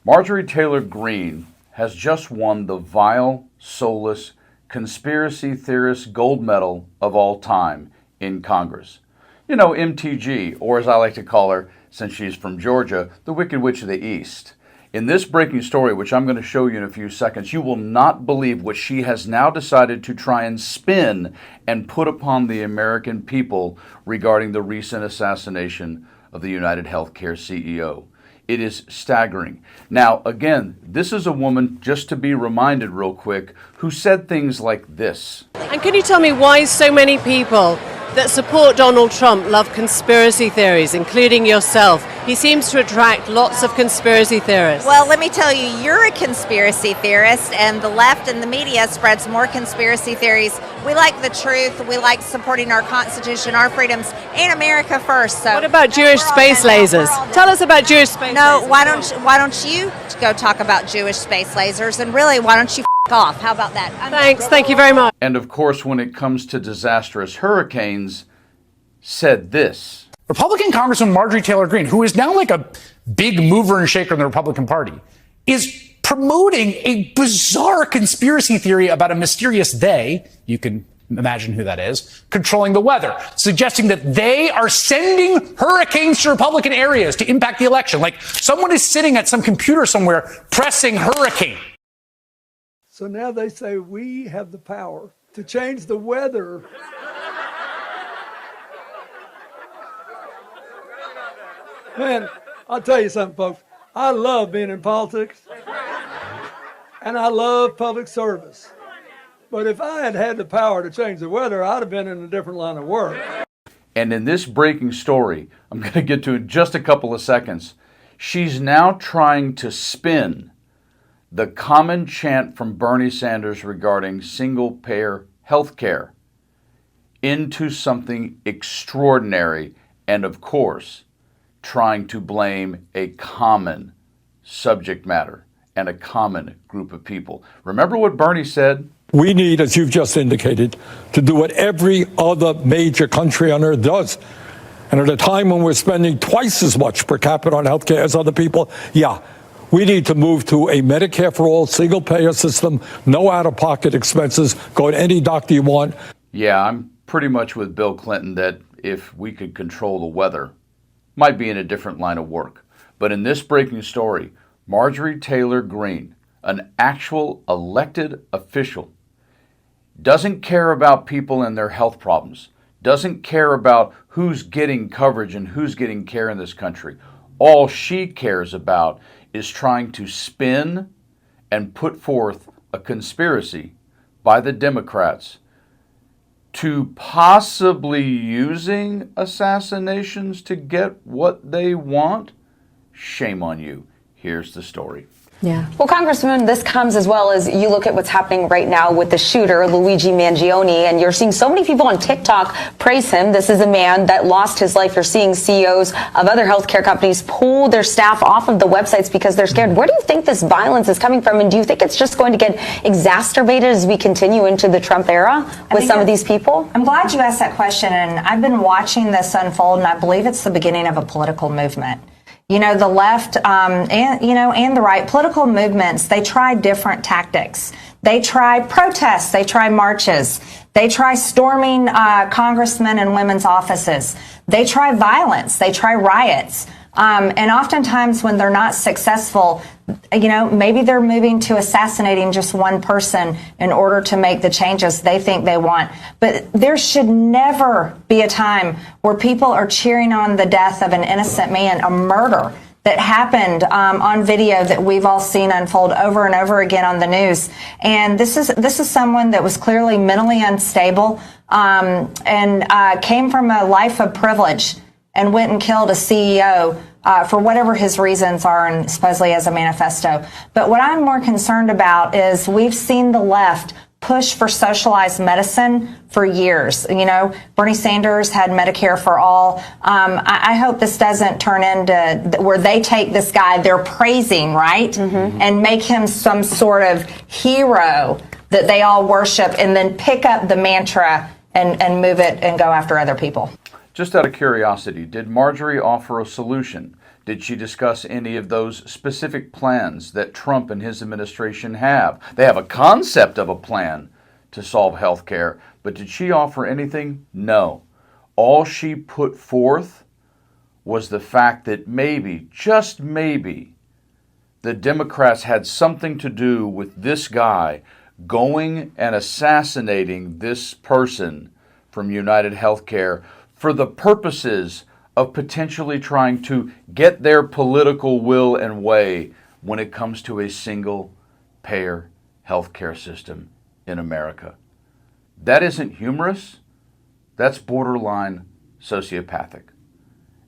Marjorie Taylor Greene has just won the vile, soulless, conspiracy theorist gold medal of all time in Congress. You know, MTG, or as I like to call her, since she's from Georgia, the Wicked Witch of the East. In this breaking story, which I'm going to show you in a few seconds, you will not believe what she has now decided to try and spin and put upon the American people regarding the recent assassination of the UnitedHealthcare CEO. It is staggering. Now, again, this is a woman, just to be reminded real quick, who said things like this. And can you tell me why so many people that support Donald Trump love conspiracy theories, including yourself? He seems to attract lots of conspiracy theorists. Well, let me tell you, you're a conspiracy theorist, and the left and the media spreads more conspiracy theories. We like the truth. We like supporting our Constitution, our freedoms, and America first. So, what about Jewish space lasers? Tell us about Jewish space lasers. No, why don't you go talk about Jewish space lasers? And really, why don't you off? How about that? Thanks. Thank you very much. And of course, when it comes to disastrous hurricanes, said this. Republican Congresswoman Marjorie Taylor Greene, who is now like a big mover and shaker in the Republican Party, is promoting a bizarre conspiracy theory about a mysterious they, you can imagine who that is, controlling the weather, suggesting that they are sending hurricanes to Republican areas to impact the election. Like someone is sitting at some computer somewhere pressing hurricane. So now they say we have the power to change the weather. Man, I'll tell you something, folks. I love being in politics, and I love public service. But if I had had the power to change the weather, I'd have been in a different line of work. And in this breaking story, I'm going to get to in just a couple of seconds, she's now trying to spin the common chant from Bernie Sanders regarding single-payer health care into something extraordinary and, of course, trying to blame a common subject matter and a common group of people. Remember what Bernie said? We need, as you've just indicated, to do what every other major country on earth does. And at a time when we're spending twice as much per capita on healthcare as other people, we need to move to a Medicare for all, single-payer system, no out-of-pocket expenses, go to any doctor you want. Yeah, I'm pretty much with Bill Clinton that if we could control the weather, might be in a different line of work. But in this breaking story, Marjorie Taylor Greene, an actual elected official, doesn't care about people and their health problems, doesn't care about who's getting coverage and who's getting care in this country. All she cares about is trying to spin and put forth a conspiracy by the Democrats to possibly using assassinations to get what they want. Shame on you. Here's the story. Yeah. Well, Congresswoman, this comes as well as you look at what's happening right now with the shooter, Luigi Mangione, and you're seeing so many people on TikTok praise him. This is a man that lost his life. You're seeing CEOs of other healthcare companies pull their staff off of the websites because they're scared. Where do you think this violence is coming from? And do you think it's just going to get exacerbated as we continue into the Trump era with some of these people? I'm glad you asked that question. And I've been watching this unfold, and I believe it's the beginning of a political movement. You know, the left and the right, political movements, they try different tactics. They try protests. They try marches. They try storming congressmen and women's offices. They try violence. They try riots. And oftentimes when they're not successful, maybe they're moving to assassinating just one person in order to make the changes they think they want. But there should never be a time where people are cheering on the death of an innocent man, a murder that happened on video that we've all seen unfold over and over again on the news. And this is someone that was clearly mentally unstable and came from a life of privilege and went and killed a CEO for whatever his reasons are, and supposedly as a manifesto. But what I'm more concerned about is we've seen the left push for socialized medicine for years. You know, Bernie Sanders had Medicare for all. I hope this doesn't turn into where they take this guy they're praising, right, and make him some sort of hero that they all worship and then pick up the mantra and move it and go after other people. Just out of curiosity, did Marjorie offer a solution Did she discuss any of those specific plans that Trump and his administration have? They have a concept of a plan to solve health care, but did she offer anything? No. All she put forth was the fact that maybe, just maybe, the Democrats had something to do with this guy going and assassinating this person from UnitedHealthcare for the purposes of potentially trying to get their political will and way when it comes to a single-payer healthcare system in America. That isn't humorous. That's borderline sociopathic.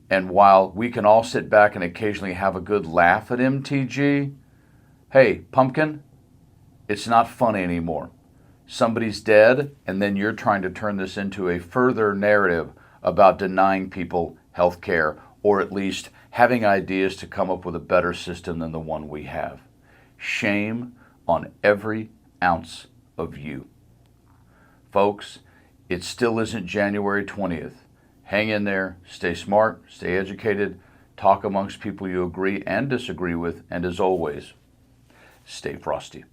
And while we can all sit back and occasionally have a good laugh at MTG, hey, pumpkin, it's not funny anymore. Somebody's dead, and then you're trying to turn this into a further narrative about denying people health care, or at least having ideas to come up with a better system than the one we have. Shame on every ounce of you. Folks, it still isn't January 20th. Hang in there, stay smart, stay educated, talk amongst people you agree and disagree with, and as always, stay frosty.